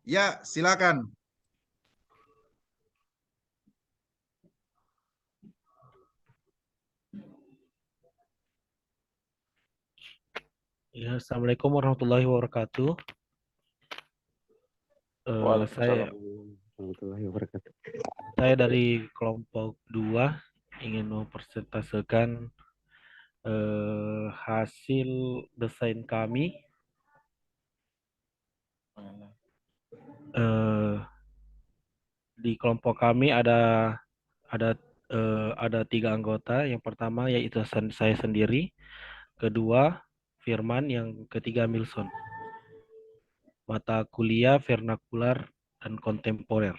Ya, silakan. Ya, Assalamualaikum warahmatullahi wabarakatuh. Eh, Waalaikumsalam saya warahmatullahi wabarakatuh. saya dari kelompok 2 ingin mempresentasikan hasil desain kami. Eh, di kelompok kami ada ada 3 anggota. Yang pertama yaitu saya sendiri, kedua Firman, yang ketiga Milson. Mata kuliah vernakular dan kontemporer.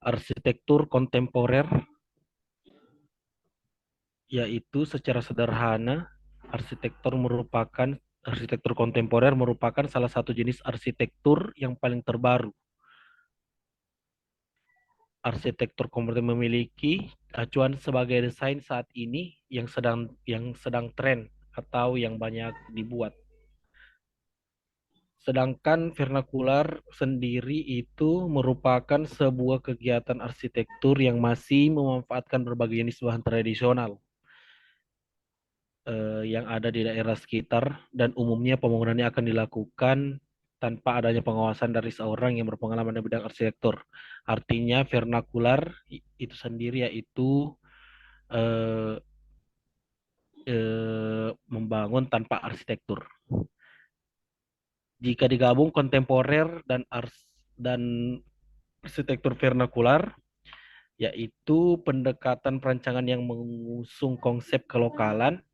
Arsitektur kontemporer yaitu secara sederhana arsitektur kontemporer merupakan salah satu jenis arsitektur yang paling terbaru. Arsitektur kontemporer memiliki acuan sebagai desain saat ini yang sedang tren atau yang banyak dibuat. Sedangkan vernakular sendiri itu merupakan sebuah kegiatan arsitektur yang masih memanfaatkan berbagai jenis bahan tradisional yang ada di daerah sekitar, dan umumnya pembangunannya akan dilakukan tanpa adanya pengawasan dari seorang yang berpengalaman di bidang arsitektur. Artinya vernakular itu sendiri yaitu eh, membangun tanpa arsitektur. Jika digabung kontemporer dan arsitektur vernakular, yaitu pendekatan perancangan yang mengusung konsep kelokalan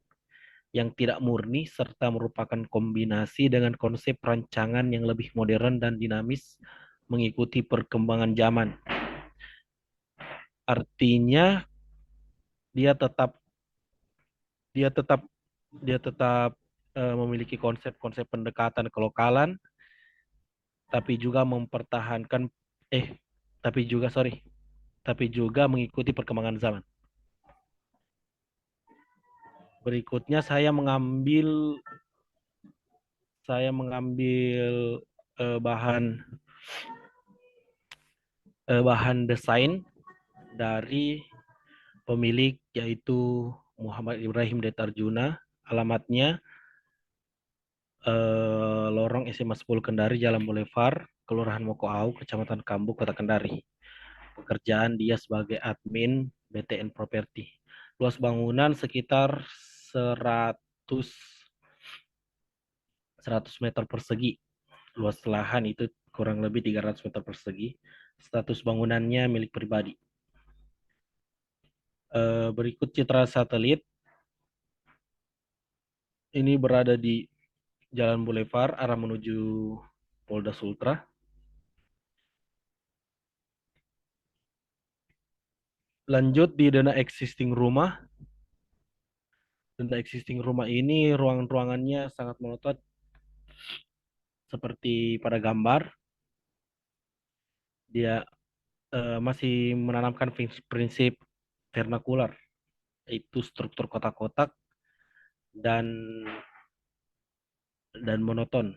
yang tidak murni serta merupakan kombinasi dengan konsep rancangan yang lebih modern dan dinamis mengikuti perkembangan zaman. Artinya dia tetap dia tetap dia tetap memiliki konsep-konsep pendekatan kelokalan, tapi juga mempertahankan eh tapi juga sorry tapi juga mengikuti perkembangan zaman. Berikutnya saya mengambil eh, bahan bahan desain dari pemilik, yaitu Muhammad Ibrahim Detarjuna. Alamatnya Lorong SMA 10 Kendari, Jalan Boulevard, Kelurahan Mokoau, Kecamatan Kambu, Kota Kendari. Pekerjaan dia sebagai admin BTN Property. Luas bangunan sekitar 100 100 meter persegi. Luas lahan itu kurang lebih 300 meter persegi. Status bangunannya milik pribadi. Berikut citra satelit. Ini berada di Jalan Boulevard arah menuju Polda Sultra. Lanjut di dana existing rumah. Dana existing rumah ini ruangan-ruangannya sangat monoton seperti pada gambar. Dia masih menanamkan prinsip vernakular, yaitu struktur kotak-kotak dan monoton.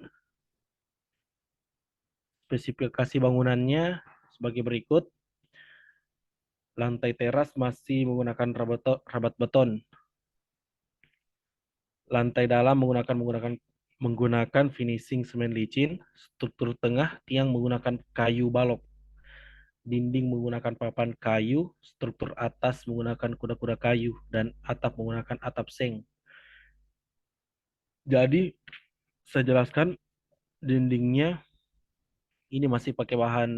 Spesifikasi bangunannya sebagai berikut. Lantai teras masih menggunakan rabat beton. Lantai dalam menggunakan finishing semen licin. Struktur tengah tiang menggunakan kayu balok. Dinding menggunakan papan kayu. Struktur atas menggunakan kuda-kuda kayu dan atap menggunakan atap seng. Jadi saya jelaskan, dindingnya ini masih pakai bahan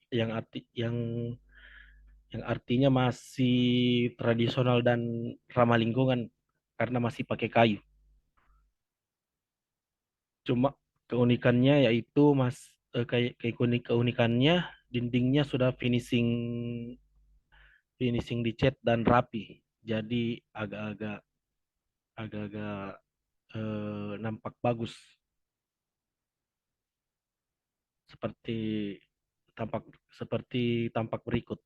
yang artinya masih tradisional dan ramah lingkungan karena masih pakai kayu. Cuma keunikannya yaitu keunikannya dindingnya sudah finishing dicat dan rapi. Jadi agak-agak nampak bagus, seperti tampak tampak berikut.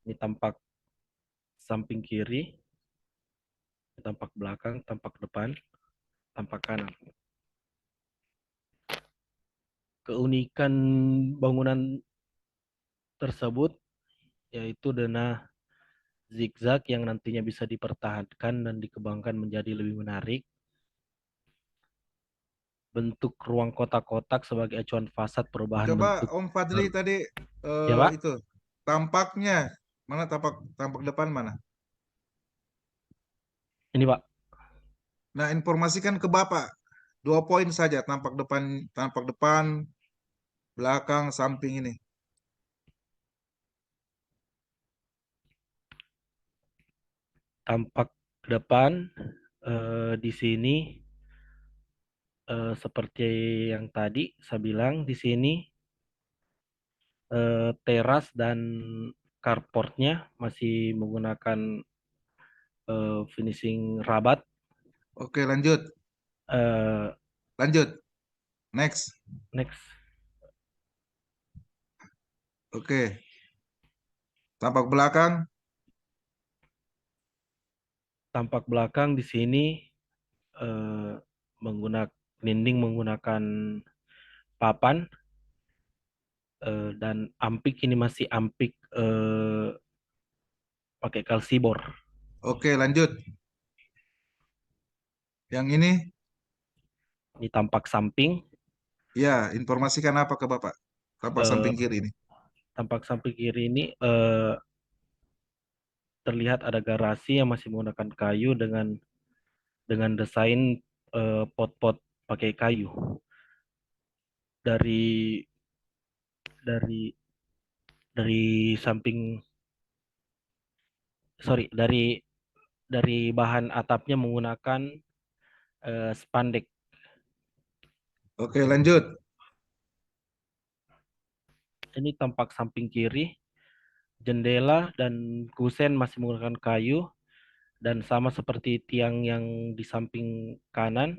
Ini tampak samping kiri, tampak belakang, tampak depan, tampak kanan. Keunikan bangunan tersebut yaitu denah zigzag yang nantinya bisa dipertahankan dan dikembangkan menjadi lebih menarik. Bentuk ruang kotak-kotak sebagai acuan fasad perubahan Coba bentuk. Om Fadli tadi Ya, Pak. itu tampaknya mana tampak tampak depan mana? Ini, Pak. Nah, informasikan ke Bapak 2 poin saja tampak depan, belakang, samping ini. Tampak depan di sini seperti yang tadi saya bilang di sini teras dan carportnya masih menggunakan finishing rabat. Oke, lanjut. Eh, Lanjut. Next. Next, Oke. Tampak belakang. tampak belakang di sini eh, menggunakan dinding menggunakan papan dan ampik ini masih ampik pakai kalsibor. Oke, lanjut. Yang ini, Ini tampak samping, ya, informasikan apa ke Bapak? Tampak samping eh, kiri ini. tampak samping kiri ini terlihat ada garasi yang masih menggunakan kayu dengan desain pot-pot pakai kayu. Dari dari dari samping sorry dari bahan atapnya menggunakan spandek. Oke, lanjut. Ini tampak samping kiri, jendela dan kusen masih menggunakan kayu dan sama seperti tiang yang di samping kanan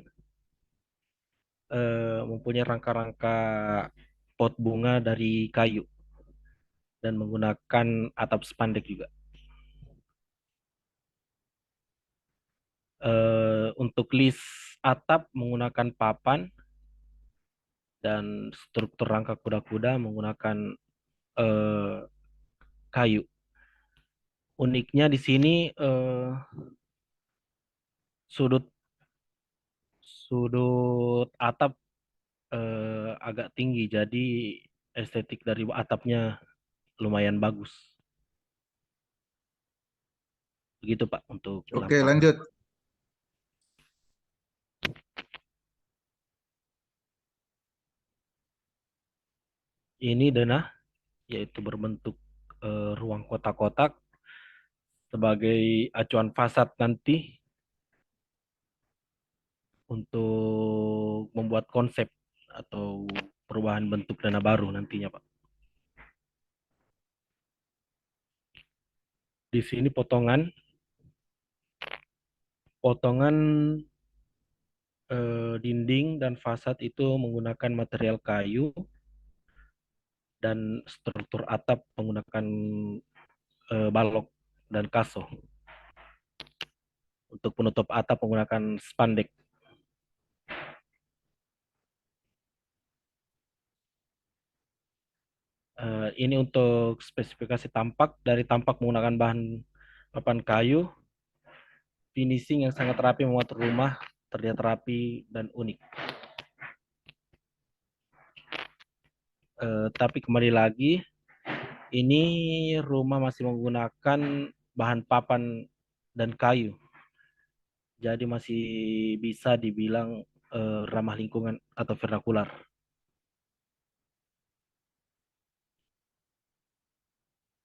mempunyai rangka-rangka pot bunga dari kayu dan menggunakan atap spandek juga. Untuk list atap menggunakan papan dan struktur rangka kuda-kuda menggunakan eh, kayu. Uniknya di sini sudut sudut atap agak tinggi, jadi estetik dari atapnya lumayan bagus. Begitu Pak untuk Oke, dampak. lanjut. Ini denah yaitu berbentuk ruang kotak-kotak sebagai acuan fasad nanti untuk membuat konsep atau perubahan bentuk dana baru nantinya Pak. Di sini potongan dinding dan fasad itu menggunakan material kayu dan struktur atap menggunakan balok dan kaso. Untuk penutup atap menggunakan spandek. Ini untuk spesifikasi tampak. Dari tampak menggunakan bahan papan kayu, finishing yang sangat rapi membuat rumah terlihat rapi dan unik. Tapi kembali lagi, ini rumah masih menggunakan bahan papan dan kayu. Jadi masih bisa dibilang ramah lingkungan atau vernakular.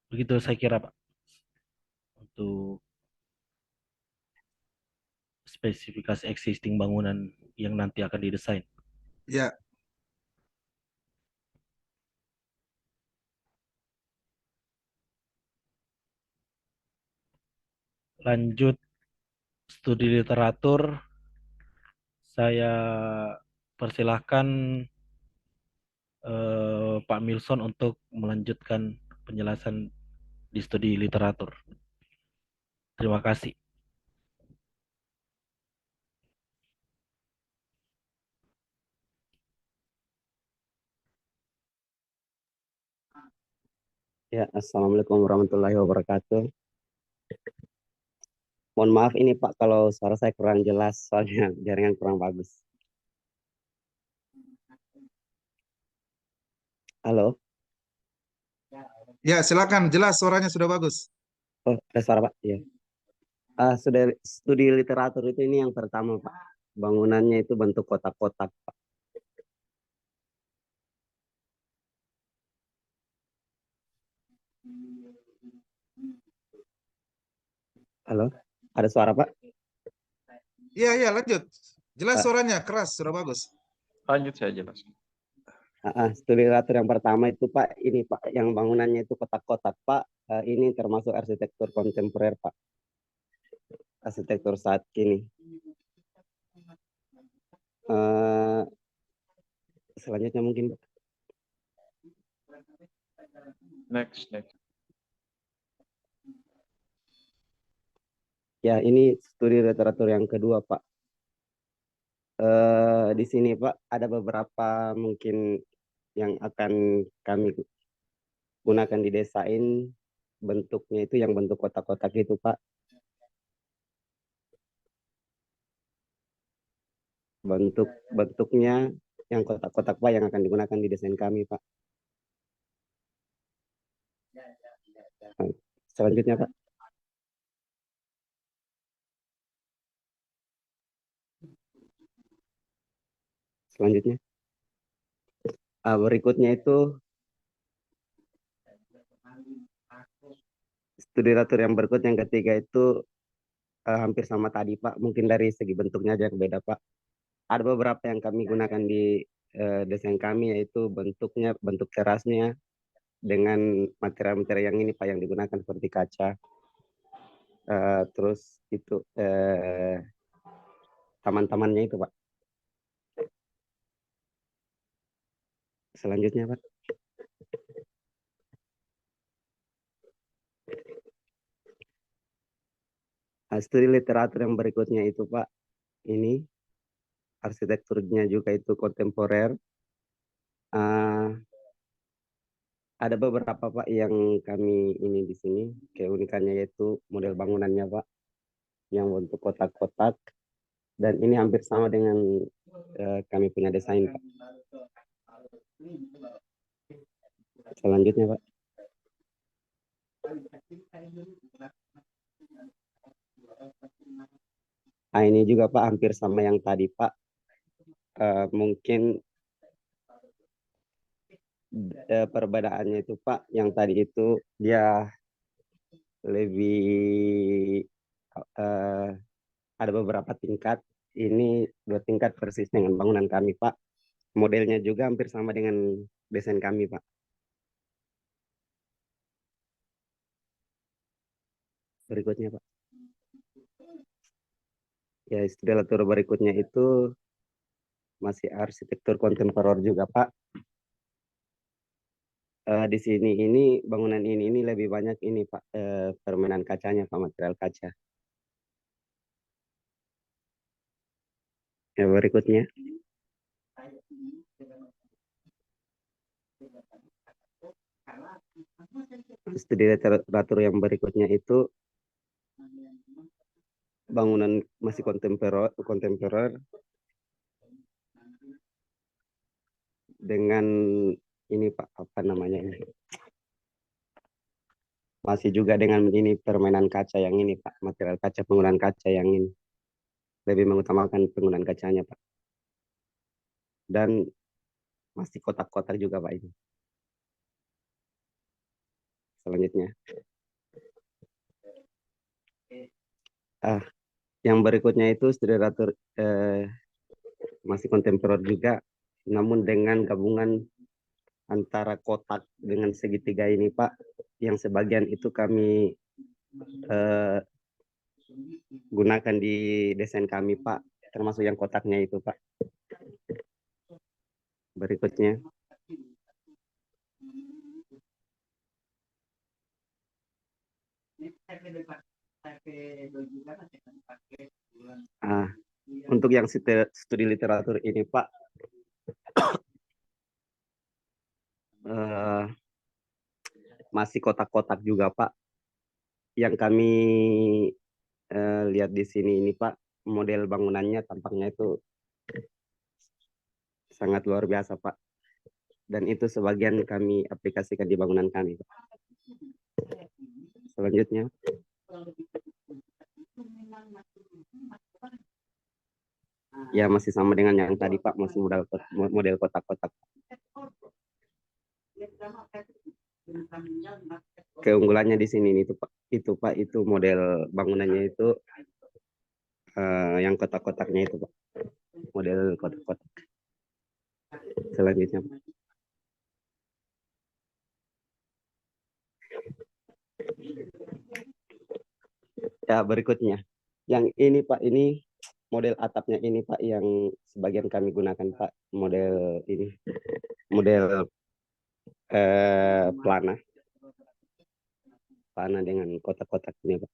Begitu saya kira Pak, untuk spesifikasi existing bangunan yang nanti akan didesain. Ya, Lanjut studi literatur, saya persilahkan Pak Milson untuk melanjutkan penjelasan di studi literatur. Terima kasih. Ya, Assalamualaikum warahmatullahi wabarakatuh. Mohon maaf ini Pak kalau suara saya kurang jelas soalnya jaringan kurang bagus. Halo, Ya, silakan. Jelas suaranya sudah bagus. oh ada suara Pak. Ya. Sudah studi literatur itu ini yang pertama Pak. Bangunannya itu bentuk kotak-kotak Pak. Halo, ada suara Pak? Iya, iya, lanjut. Jelas Ah, suaranya, keras, sudah bagus. Lanjut saya jelaskan. Studi literatur yang pertama itu Pak, ini Pak, yang bangunannya itu kotak-kotak Pak. Ini termasuk arsitektur kontemporer Pak, arsitektur saat kini. Eh, Selanjutnya mungkin Pak. Next. Ya, ini studi literatur yang kedua Pak. Di sini Pak ada beberapa mungkin yang akan kami gunakan di desain, bentuknya itu yang bentuk kotak-kotak itu Pak. Bentuknya yang kotak-kotak Pak yang akan digunakan di desain kami Pak. Nah, selanjutnya Pak. Selanjutnya. Berikutnya itu studi literatur yang berikut yang ketiga itu hampir sama tadi Pak. Mungkin dari segi bentuknya aja yang beda Pak. Ada beberapa yang kami gunakan di desain kami yaitu bentuk terasnya dengan material-material yang ini Pak yang digunakan seperti kaca. Terus itu taman-tamannya itu Pak. Selanjutnya Pak. Studi literatur yang berikutnya itu Pak. Ini arsitekturnya juga itu kontemporer. Uh, ada beberapa Pak yang kami ini di sini keunikannya yaitu model bangunannya Pak yang bentuk kotak-kotak dan ini hampir sama dengan kami punya desain Pak. Selanjutnya Pak. Nah, ini juga Pak hampir sama yang tadi Pak. Mungkin perbedaannya itu Pak yang tadi itu dia lebih uh, ada beberapa tingkat. Ini 2 tingkat persis dengan bangunan kami Pak. Modelnya juga hampir sama dengan desain kami Pak. Berikutnya Pak. Ya, istilah berikutnya itu masih arsitektur kontemporer juga Pak. Di sini ini bangunan ini lebih banyak ini Pak permainan kacanya Pak, material kaca. Ya, berikutnya studi literatur yang berikutnya itu bangunan masih kontemporer dengan ini Pak apa namanya ini masih juga dengan ini permainan kaca yang ini Pak, material kaca, penggunaan kaca yang ini lebih mengutamakan penggunaan kacanya Pak, dan masih kotak-kotak juga Pak ini. Selanjutnya yang berikutnya itu studi literatur masih kontemporer juga namun dengan gabungan antara kotak dengan segitiga ini Pak, yang sebagian itu kami eh, gunakan di desain kami Pak, termasuk yang kotaknya itu Pak. Berikutnya Ah, untuk yang studi literatur ini Pak, eh, masih kotak-kotak juga Pak. Yang kami lihat di sini ini Pak, model bangunannya tampaknya itu sangat luar biasa Pak. Dan itu sebagian kami aplikasikan di bangunan kami Pak. Selanjutnya, ya masih sama dengan yang tadi Pak, masih model kotak-kotak. Keunggulannya di sini itu Pak, itu model bangunannya itu yang kotak-kotaknya itu Pak, model kotak-kotak. Selanjutnya, ya berikutnya, yang ini Pak, ini model atapnya ini Pak, yang sebagian kami gunakan Pak, model ini, model pelana dengan kotak-kotak ini Pak.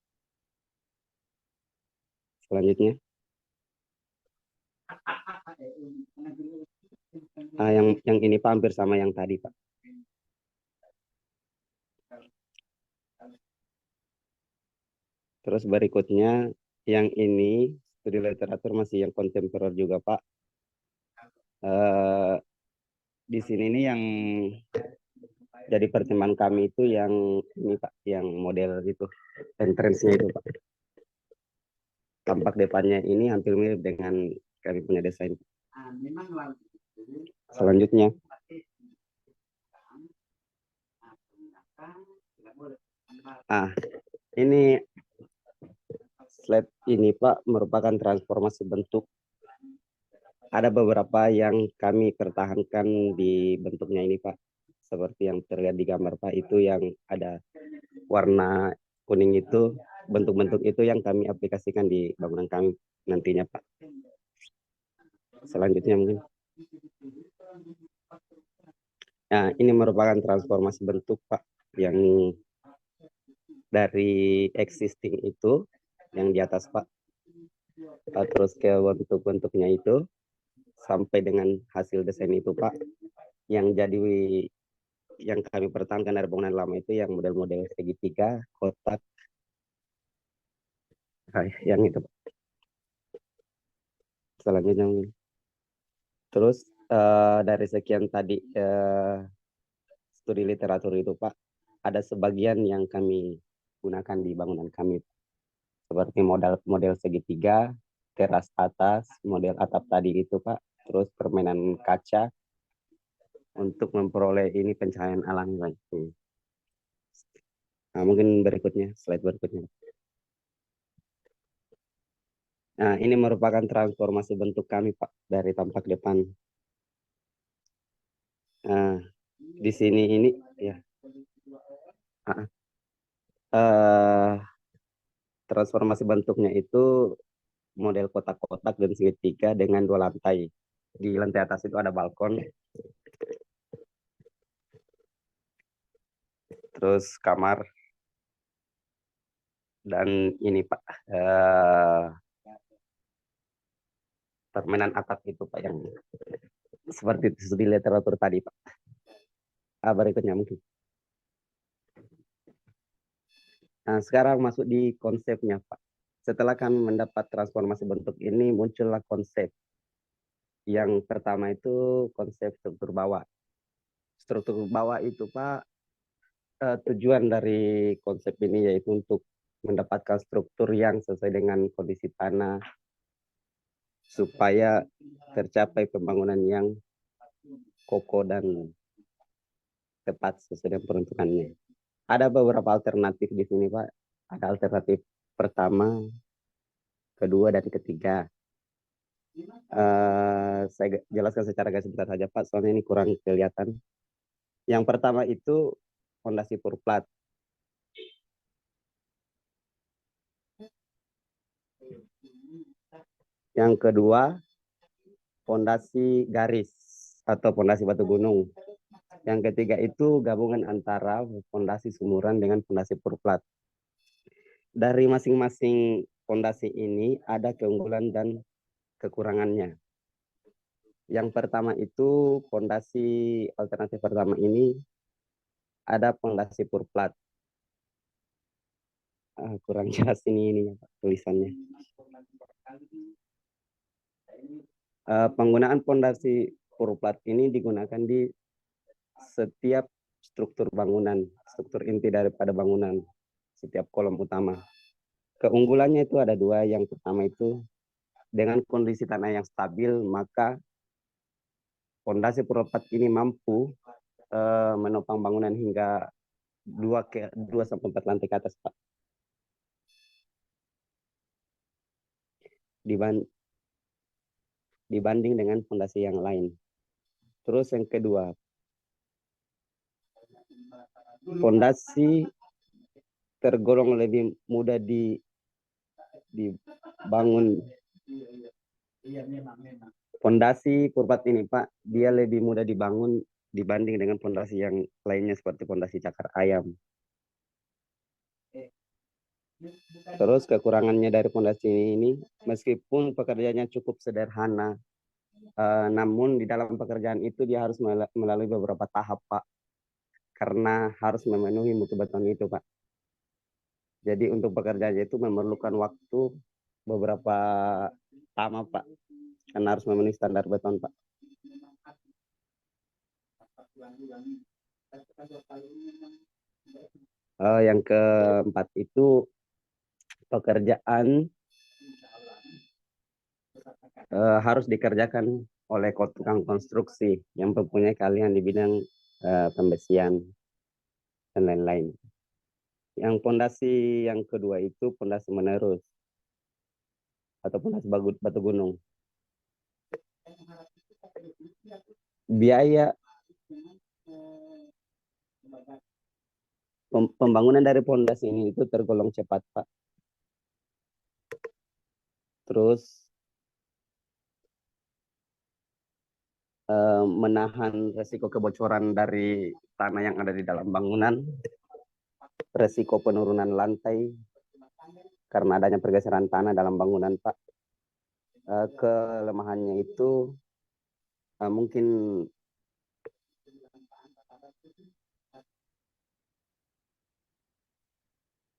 Selanjutnya, yang ini Pak hampir sama yang tadi Pak. Terus berikutnya yang ini studi literatur masih yang kontemporer juga Pak. Di sini ini yang jadi pertimbangan kami itu yang ini Pak, yang model itu entrance-nya itu Pak. Tampak depannya ini hampir mirip dengan kami punya desain. Selanjutnya, ini slide ini Pak merupakan transformasi bentuk. Ada beberapa yang kami pertahankan di bentuknya ini Pak. Seperti yang terlihat di gambar Pak, itu yang ada warna kuning itu, bentuk-bentuk itu yang kami aplikasikan di bangunan kami nantinya Pak. Selanjutnya mungkin. Nah, ini merupakan transformasi bentuk Pak, yang dari existing itu yang di atas Pak, terus ke bentuk-bentuknya itu sampai dengan hasil desain itu Pak, yang kami pertahankan dari bangunan lama itu yang model-model segitiga, kotak, yang itu Pak. Selanjutnya mungkin. Terus dari sekian tadi studi literatur itu Pak, ada sebagian yang kami gunakan di bangunan kami, seperti model segitiga, teras atas, model atap tadi itu Pak, terus permainan kaca untuk memperoleh ini pencahayaan alami Pak. Nah, mungkin berikutnya, slide berikutnya. Nah, ini merupakan transformasi bentuk kami Pak, dari tampak depan. Nah, di sini ini ya. Transformasi bentuknya itu model kotak-kotak dan segitiga dengan 2 lantai. Di lantai atas itu ada balkon, terus kamar, dan ini Pak, permainan atap itu Pak, yang seperti studi literatur tadi Pak. Berikutnya mungkin. Nah, sekarang masuk di konsepnya Pak. Setelah kami mendapat transformasi bentuk ini, muncullah konsep. Yang pertama itu konsep struktur bawah. Struktur bawah itu Pak, tujuan dari konsep ini yaitu untuk mendapatkan struktur yang sesuai dengan kondisi tanah, supaya tercapai pembangunan yang kokoh dan tepat sesuai dengan peruntukannya. Ada beberapa alternatif di sini Pak. Ada alternatif pertama, kedua, dan ketiga. Saya jelaskan secara garis besar saja Pak, soalnya ini kurang kelihatan. Yang pertama itu fondasi purplat. Yang kedua, fondasi garis atau fondasi batu gunung. Yang ketiga itu gabungan antara fondasi sumuran dengan fondasi purplat. Dari masing-masing fondasi ini ada keunggulan dan kekurangannya. Yang pertama itu fondasi alternatif pertama ini ada fondasi purplat. Kurang jelas ini Pak, tulisannya. Penggunaan fondasi purplat ini digunakan di setiap struktur bangunan, struktur inti daripada bangunan, setiap kolom utama. Keunggulannya itu ada dua. Yang pertama itu dengan kondisi tanah yang stabil, maka fondasi purplat ini mampu menopang bangunan hingga 2 sampai 4 lantai ke atas, Pak. Dibanding dengan fondasi yang lain. Terus yang kedua, fondasi tergolong lebih mudah dibangun. Fondasi purplat ini Pak, dia lebih mudah dibangun dibanding dengan fondasi yang lainnya seperti fondasi cakar ayam. Terus kekurangannya dari fondasi ini, meskipun pekerjaannya cukup sederhana, namun di dalam pekerjaan itu dia harus melalui beberapa tahap, Pak, karena harus memenuhi mutu beton itu, Pak. Jadi untuk pekerjaannya itu memerlukan waktu beberapa lama, Pak, karena harus memenuhi standar beton, Pak. Yang keempat itu pekerjaan harus dikerjakan oleh tukang konstruksi yang mempunyai keahlian di bidang pembesian dan lain-lain. Yang fondasi yang kedua itu fondasi menerus atau fondasi batu gunung. Biaya pembangunan dari fondasi ini itu tergolong cepat, Pak. Terus menahan resiko kebocoran dari tanah yang ada di dalam bangunan, resiko penurunan lantai karena adanya pergeseran tanah dalam bangunan, Pak. Kelemahannya itu mungkin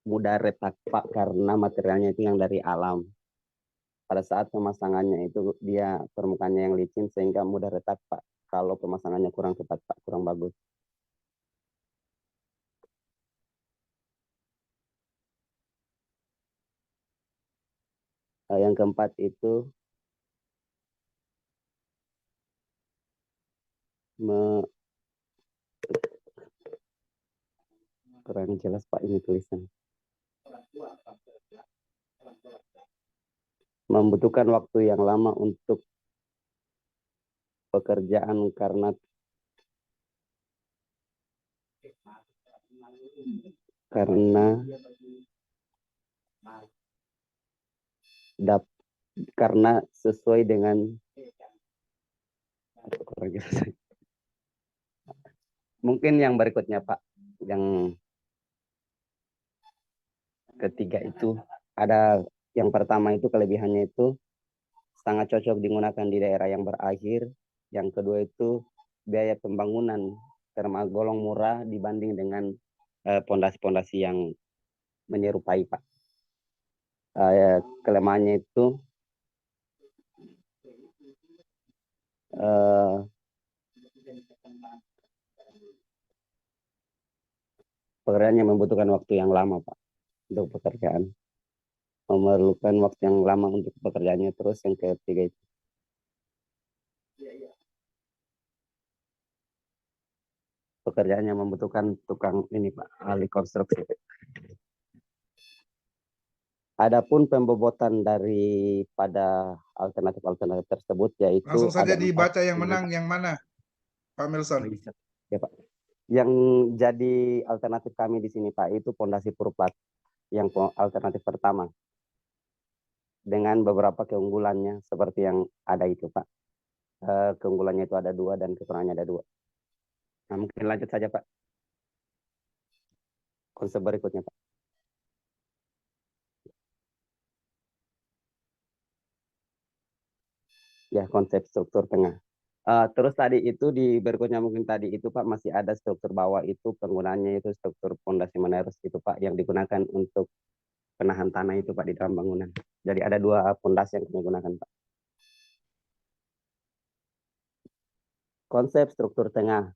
mudah retak, Pak, karena materialnya itu yang dari alam. Pada saat pemasangannya itu dia permukaannya yang licin sehingga mudah retak, Pak. Kalau pemasangannya kurang tepat, Pak, kurang bagus. Yang keempat itu kurang jelas, Pak, ini tulisan. Membutuhkan waktu yang lama untuk pekerjaan karena sesuai dengan mungkin yang berikutnya, Pak, yang ketiga itu ada yang pertama itu kelebihannya itu sangat cocok digunakan di daerah yang berakhir. Yang kedua itu biaya pembangunan tergolong murah dibanding dengan pondasi-pondasi yang menyerupai, Pak. Kelemahannya itu pekerjaannya membutuhkan waktu yang lama, Pak, untuk pekerjaan. Memerlukan waktu yang lama untuk pekerjaannya. Terus yang ketiga itu pekerjaannya membutuhkan tukang ini, Pak, ahli konstruksi. Adapun pembobotan daripada alternatif-alternatif tersebut yaitu Langsung saja ada dibaca 4. yang menang yang mana, Pak Melson? Ya, Pak. Yang jadi alternatif kami di sini, Pak, itu fondasi purplat yang alternatif pertama dengan beberapa keunggulannya seperti yang ada itu, Pak. Keunggulannya itu ada 2 dan kekurangannya ada 2. Nah, mungkin lanjut saja, Pak. Konsep berikutnya, Pak. Ya, konsep struktur tengah. Terus tadi itu di berikutnya mungkin tadi itu Pak masih ada struktur bawah itu penggunaannya itu struktur fondasi menerus itu Pak yang digunakan untuk penahan tanah itu Pak di dalam bangunan. Jadi ada dua fondasi yang kami gunakan Pak. Konsep struktur tengah.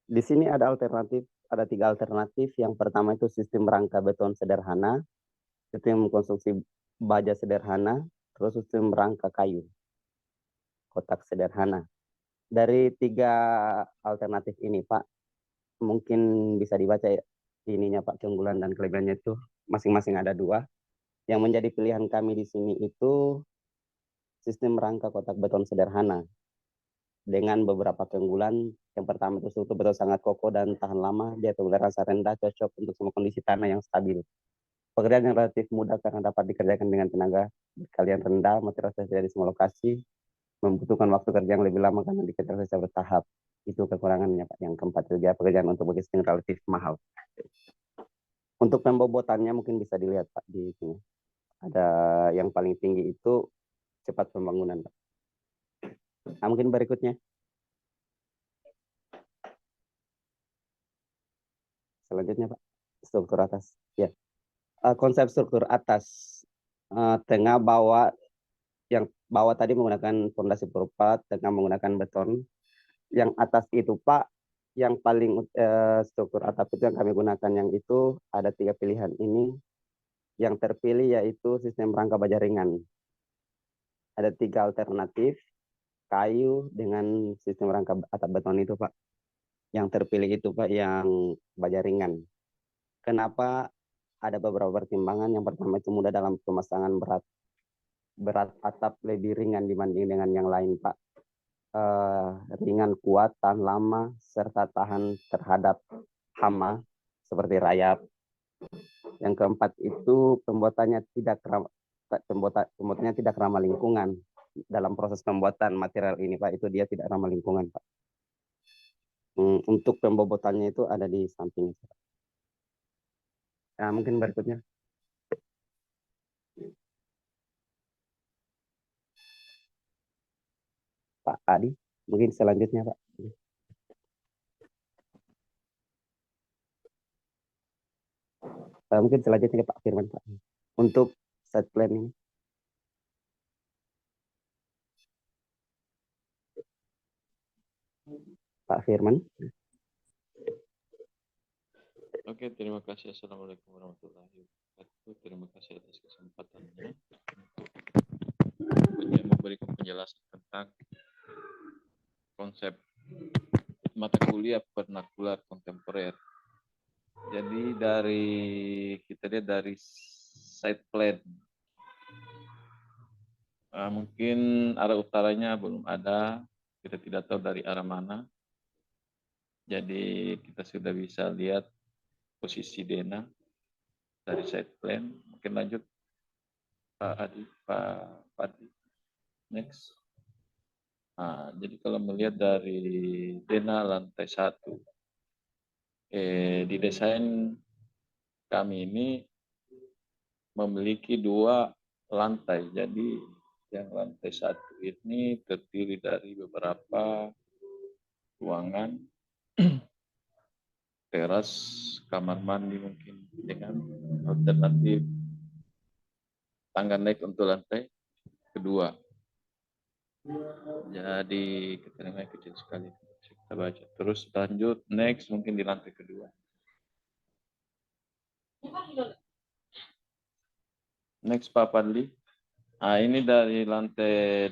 Di sini ada alternatif, ada 3 alternatif. Yang pertama itu sistem rangka beton sederhana, sistem konstruksi baja sederhana, terus sistem rangka kayu, kotak sederhana. Dari 3 alternatif ini Pak, mungkin bisa dibaca ya, ininya Pak, keunggulan dan kelebihannya itu masing-masing ada 2. Yang menjadi pilihan kami di sini itu sistem rangka kotak beton sederhana dengan beberapa keunggulan. Yang pertama itu struktur beton sangat kokoh dan tahan lama, dia toleransi rendah, cocok untuk semua kondisi tanah yang stabil. Pekerjaan yang relatif mudah karena dapat dikerjakan dengan tenaga kalian rendah, material tersedia di semua lokasi, membutuhkan waktu kerja yang lebih lama karena dikerjakan secara bertahap. Itu kekurangannya Pak. Yang keempat juga pekerjaan untuk bagi relatif mahal. Untuk pembobotannya mungkin bisa dilihat Pak di sini. Ada yang paling tinggi itu cepat pembangunan Pak. Nah, mungkin berikutnya. Selanjutnya Pak, struktur atas. Ya, konsep struktur atas tengah bawah, yang bawah tadi menggunakan fondasi berupa, tengah menggunakan beton. Yang atas itu Pak, yang paling struktur atap itu yang kami gunakan yang itu ada 3 pilihan ini. Yang terpilih yaitu sistem rangka baja ringan. Ada 3 alternatif, kayu dengan sistem rangka atap beton itu Pak. Yang terpilih itu Pak yang baja ringan. Kenapa? Ada beberapa pertimbangan. Yang pertama itu mudah dalam pemasangan, berat atap lebih ringan dibanding dengan yang lain Pak. Ringan, kuat, tahan lama, serta tahan terhadap hama seperti rayap. Yang keempat itu pembuatannya tidak ramah lingkungan. Dalam proses pembuatan material ini Pak, itu dia tidak ramah lingkungan Pak. Untuk pembobotannya itu ada di samping. Nah, mungkin berikutnya. Pak Adi, mungkin selanjutnya Pak. Mungkin selanjutnya Pak Firman Pak. Untuk site plan ini. Pak Firman. Oke, terima kasih. Assalamualaikum warahmatullahi wabarakatuh. Terima kasih atas kesempatannya untuk memberikan penjelasan tentang konsep mata kuliah vernakular kontemporer. Jadi kita lihat dari site plan. Mungkin arah utaranya belum ada, kita tidak tahu dari arah mana. Jadi kita sudah bisa lihat posisi Dena dari site plan. Mungkin lanjut Pak Adi. Next. Jadi kalau melihat dari Dena lantai 1, di desain kami ini memiliki 2 lantai. Jadi yang lantai 1 ini terdiri dari beberapa ruangan, teras, kamar mandi mungkin dengan alternatif tangga naik untuk lantai kedua. Jadi keterangannya kecil sekali. Kita baca. Terus lanjut, next mungkin di lantai kedua. Next Pak Padli. Ini dari lantai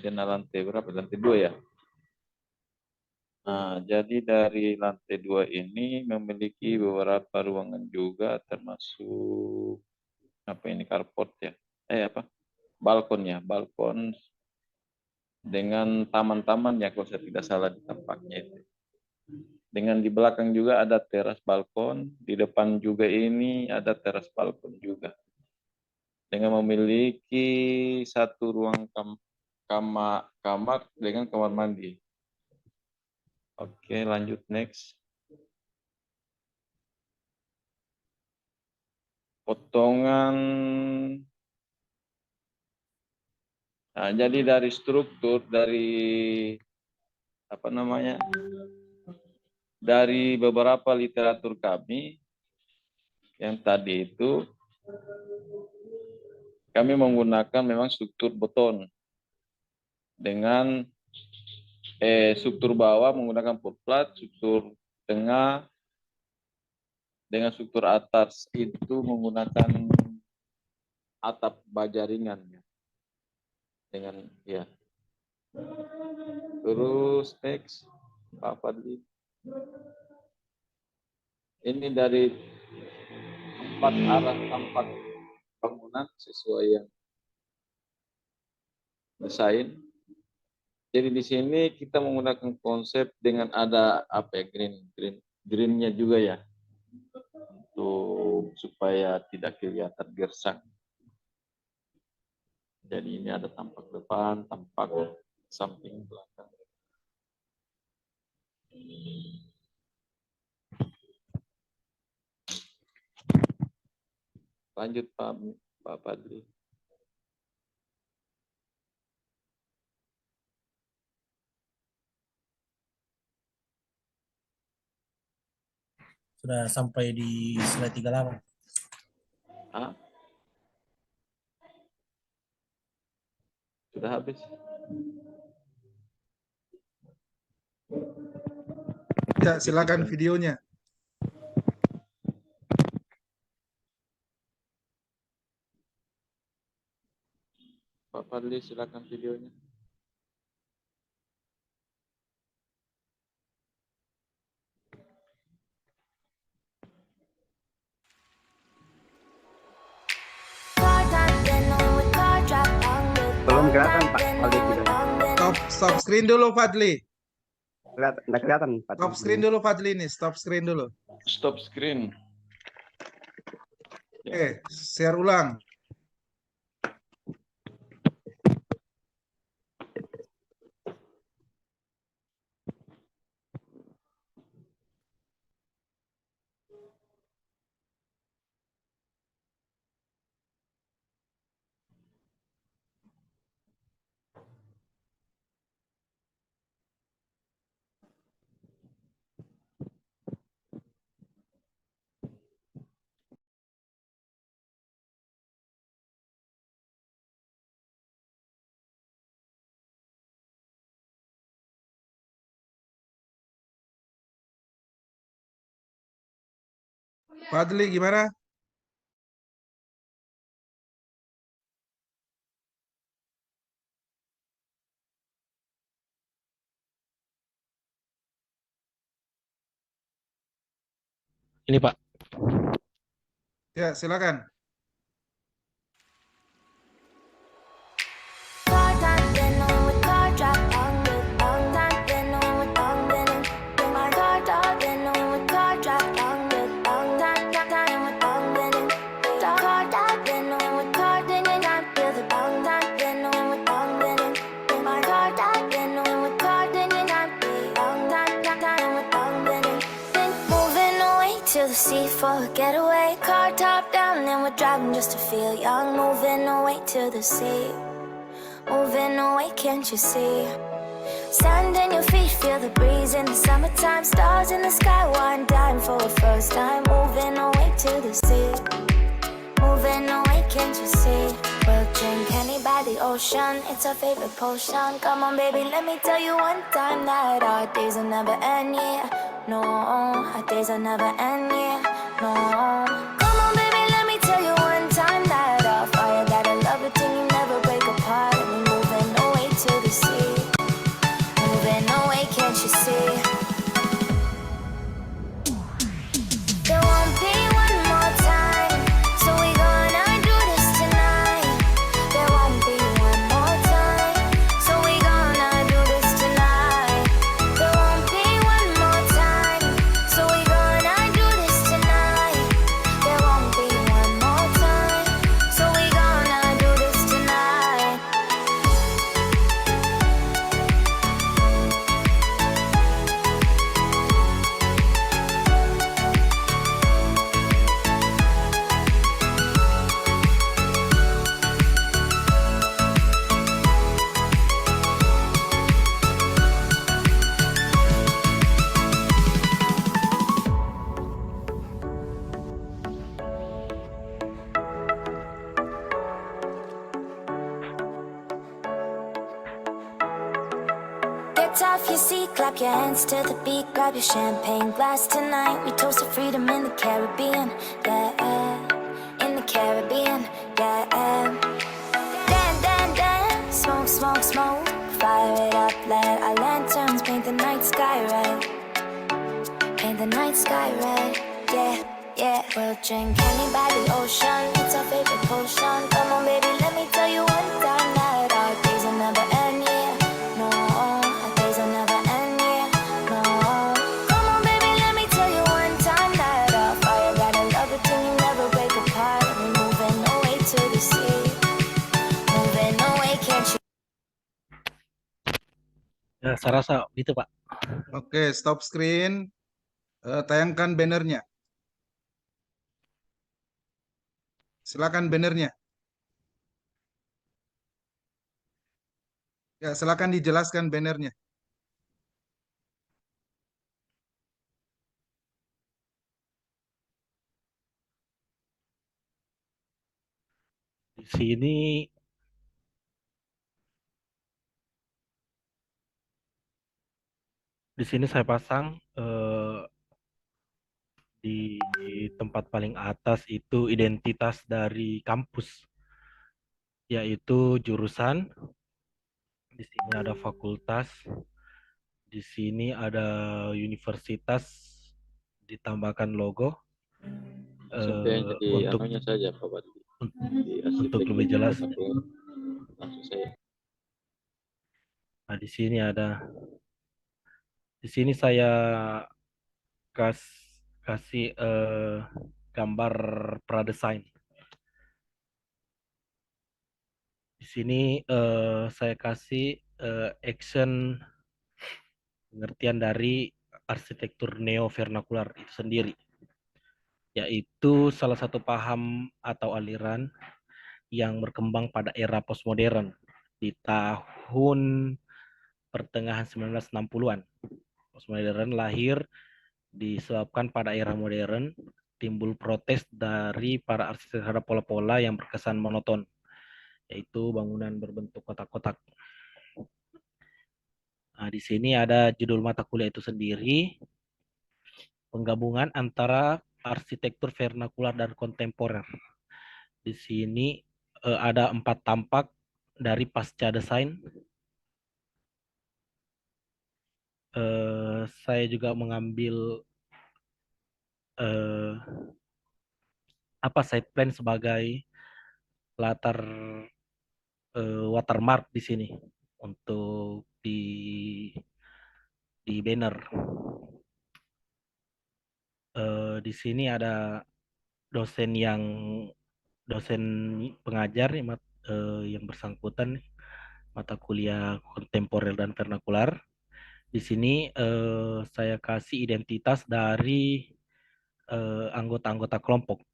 berapa? Lantai 2 ya. Jadi dari lantai 2 ini memiliki beberapa ruangan juga, termasuk carport ya. Balkon ya, balkon dengan taman-taman ya kalau saya tidak salah di tampaknya itu. Dengan di belakang juga ada teras balkon, di depan juga ini ada teras balkon juga. Dengan memiliki 1 ruang kamar dengan kamar mandi. Oke, lanjut next. Potongan Nah, jadi dari struktur, dari apa namanya, dari beberapa literatur kami yang tadi itu, kami menggunakan memang struktur beton dengan struktur bawah menggunakan plat, struktur tengah dengan struktur atas itu menggunakan atap baja ringan dengan ya. Terus next Pak Fadli. Ini dari 4 arah tampak bangunan sesuai yang desain. Jadi di sini kita menggunakan konsep dengan ada apa ya, greennya juga ya, untuk supaya tidak kelihatan gersang. Jadi ini ada tampak depan, tampak samping, belakang. Lanjut Pak Fadli. Sudah sampai di slide 38. Hah? Sudah habis. Ya, silakan videonya. Pak Fadli, silakan videonya. Belum kelihatan Pak Aldi videonya. Stop screen dulu Fadli. Nggak kelihatan Pak. Stop screen dulu Fadli nih, stop screen dulu. Stop screen. Oke, share ulang. Fadli gimana? Ini Pak. Ya, silakan. To the sea for a getaway, car top down, and we're driving just to feel young. Moving away to the sea, moving away, can't you see? Sand in your feet, feel the breeze in the summertime. Stars in the sky, one dime for a first time. Moving away to the sea, moving away, can't you see? We'll drink honey by the ocean, it's our favorite potion. Come on baby, let me tell you one time that our days will never end, yeah. No, our days will never end, yeah. No. Come on baby, let me tell you one time that our fire got a love it till you never break apart. And we're moving away to the sea, moving away, can't you see? There won't be one more time, so we gonna do this tonight. There won't be one more time, so we gonna do this tonight. There won't be one more time, so we gonna do this tonight. off your seat, clap your hands to the beat, grab your champagne glass tonight. We toast to freedom in the Caribbean, yeah, in the Caribbean, yeah. Dance, dance, dance, smoke, smoke, smoke, fire it up, let our lanterns paint the night sky red, paint the night sky red, yeah, yeah. We'll drink honey by the ocean, it's our favorite potion. Come on, baby, let me tell you one time that our days will never end, yeah. No, our days will never end, yeah. No. Come on, baby, let me tell you one time that our fire got a love between you, never break apart. We're moving away to the sea, moving away, can't you? Ya, saya rasa gitu Pak. Oke, stop screen. Tayangkan bannernya. Silakan bannernya. Ya, silakan dijelaskan bannernya. Di sini saya pasang di tempat paling atas itu identitas dari kampus, yaitu jurusan. Di sini ada fakultas, di sini ada universitas, ditambahkan logo. Sampai aja di Untuk anunya saja Pak Bati. Di untuk arsitek lebih jelas, langsung saya. nah di sini saya kasih gambar pradesain. Di sini saya kasih action pengertian dari arsitektur neo-vernakular itu sendiri, yaitu salah satu paham atau aliran yang berkembang pada era postmodern di tahun pertengahan 1960-an. Postmodern lahir disebabkan pada era modern timbul protes dari para arsitek terhadap pola-pola yang berkesan monoton, yaitu bangunan berbentuk kotak-kotak. Nah, di sini ada judul mata kuliah itu sendiri, penggabungan antara arsitektur vernakular dan kontemporer. Di sini ada 4 tampak dari pasca desain. Saya juga mengambil side plan sebagai latar watermark di sini untuk di banner. Di sini ada dosen pengajar yang bersangkutan mata kuliah kontemporer dan vernakular. Di sini saya kasih identitas dari anggota-anggota kelompok.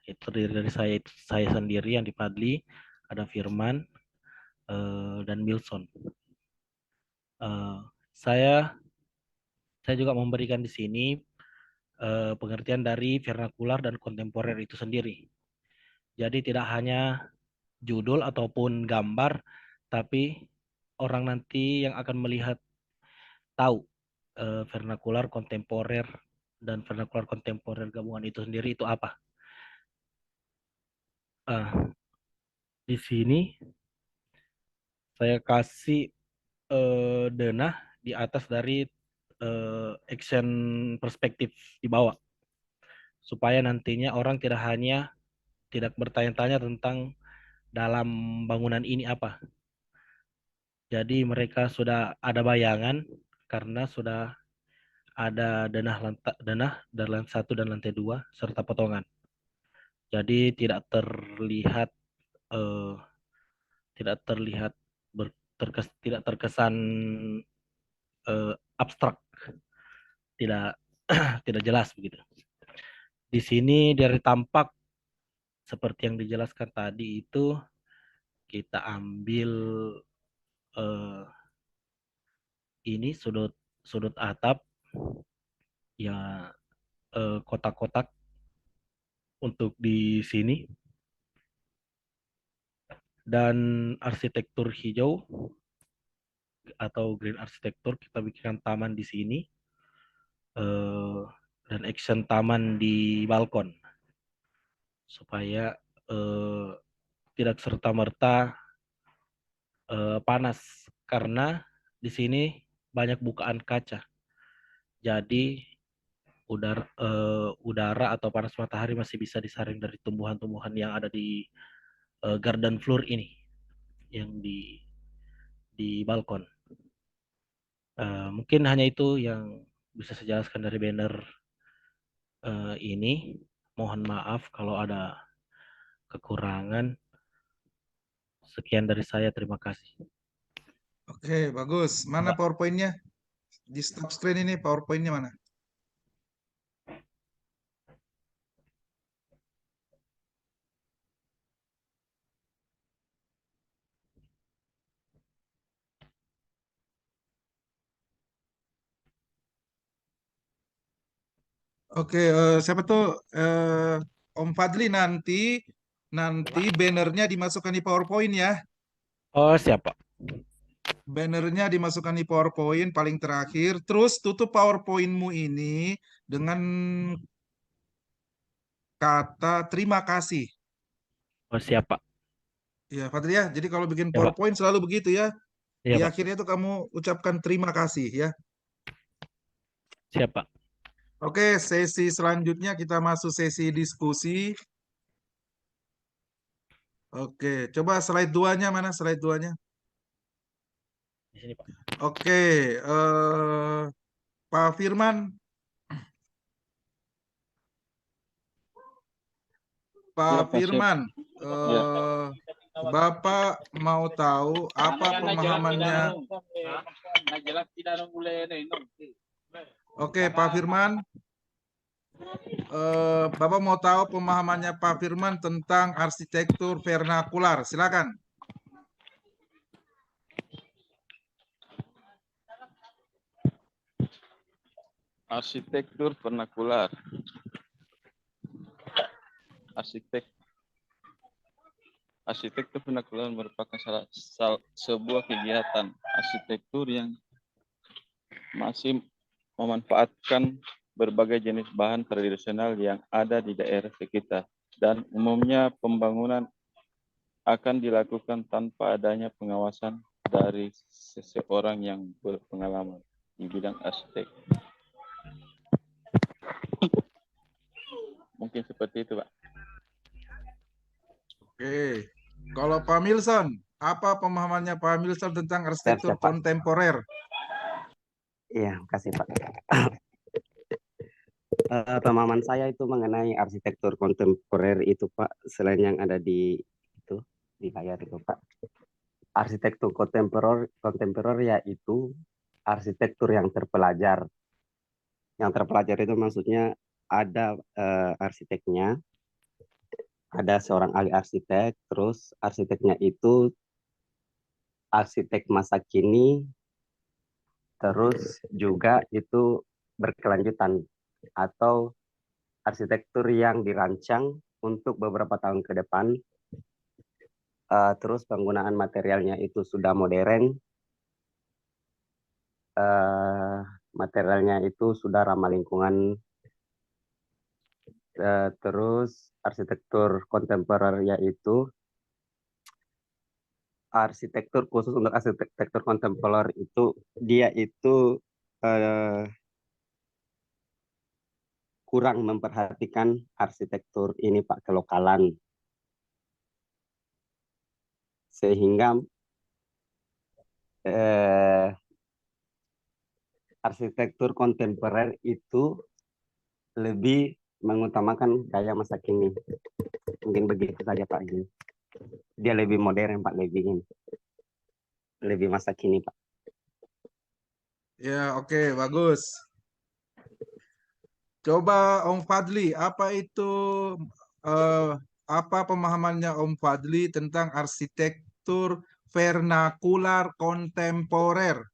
Itu dari saya sendiri yang di Padli, ada Firman dan Milson. Saya juga memberikan di sini pengertian dari vernakular dan kontemporer itu sendiri. Jadi tidak hanya judul ataupun gambar, tapi orang nanti yang akan melihat tahu vernakular kontemporer dan vernakular kontemporer gabungan itu sendiri itu apa. Di sini saya kasih denah di atas dari action perspektif di bawah, supaya nantinya orang tidak bertanya-tanya tentang dalam bangunan ini apa. Jadi mereka sudah ada bayangan karena sudah ada denah dan lantai 1 dan lantai 2 serta potongan. Jadi tidak terlihat tidak terkesan abstrak, tidak tidak jelas begitu. Di sini dari tampak seperti yang dijelaskan tadi itu kita ambil ini sudut atap ya, kotak-kotak untuk di sini, dan arsitektur hijau atau green arsitektur, kita bikinkan taman di sini eh, dan action taman di balkon supaya eh, tidak serta-merta panas karena di sini banyak bukaan kaca. Jadi udara atau panas matahari masih bisa disaring dari tumbuhan-tumbuhan yang ada di garden floor ini yang di balkon. Mungkin hanya itu yang bisa saya jelaskan dari banner ini. Mohon maaf kalau ada kekurangan. Sekian dari saya, terima kasih. Oke, bagus. Mana PowerPoint-nya? Di stop screen ini PowerPoint-nya mana? Oke, siapa tuh Om Fadli nanti bannernya dimasukkan di PowerPoint ya. Oh, siapa? Bannernya dimasukkan di PowerPoint paling terakhir. Terus tutup PowerPoint-mu ini dengan kata terima kasih. Oh, siapa? Ya, Fadli ya. Jadi kalau bikin Ya, Pak. PowerPoint selalu begitu ya. Iya, Di Pak. akhirnya tuh kamu ucapkan terima kasih ya. Siapa? Oke, sesi selanjutnya kita masuk sesi diskusi. Oke, coba slide 2-nya mana slide 2-nya? Di sini, Pak. Oke, Pak Firman. Pak Ya, Pak Chef. Firman, Ya. Bapak mau tahu apa pemahamannya? Oke, Pak Firman. Bapak mau tahu pemahamannya Pak Firman tentang arsitektur vernakular. Silakan. Arsitektur vernakular. Arsitektur vernakular merupakan sebuah kegiatan arsitektur yang masih memanfaatkan berbagai jenis bahan tradisional yang ada di daerah sekitar, dan umumnya pembangunan akan dilakukan tanpa adanya pengawasan dari seseorang yang berpengalaman di bidang arsitek. Mungkin seperti itu, Pak. Oke, kalau Pak Milson, apa pemahamannya Pak Milson tentang arsitektur Siap, Pak. kontemporer? Iya, kasih Pak. Pemahaman saya itu mengenai arsitektur kontemporer itu Pak, selain yang ada di itu di layar itu Pak. Arsitektur kontemporer yaitu arsitektur yang terpelajar. Yang terpelajar itu maksudnya ada arsiteknya, ada seorang ahli arsitek, terus arsiteknya itu arsitek masa kini, terus juga itu berkelanjutan atau arsitektur yang dirancang untuk beberapa tahun ke depan. Terus penggunaan materialnya itu sudah modern, materialnya itu sudah ramah lingkungan. Terus arsitektur kontemporer yaitu arsitektur khusus untuk arsitektur kontemporer itu dia itu kurang memperhatikan arsitektur ini Pak, kelokalan, sehingga arsitektur kontemporer itu lebih mengutamakan gaya masa kini. Mungkin begitu saja Pak. Dia lebih modern Pak, lebih masa kini Pak. Ya, oke, bagus. Coba Om Fadli, apa pemahamannya Om Fadli tentang arsitektur vernakular kontemporer?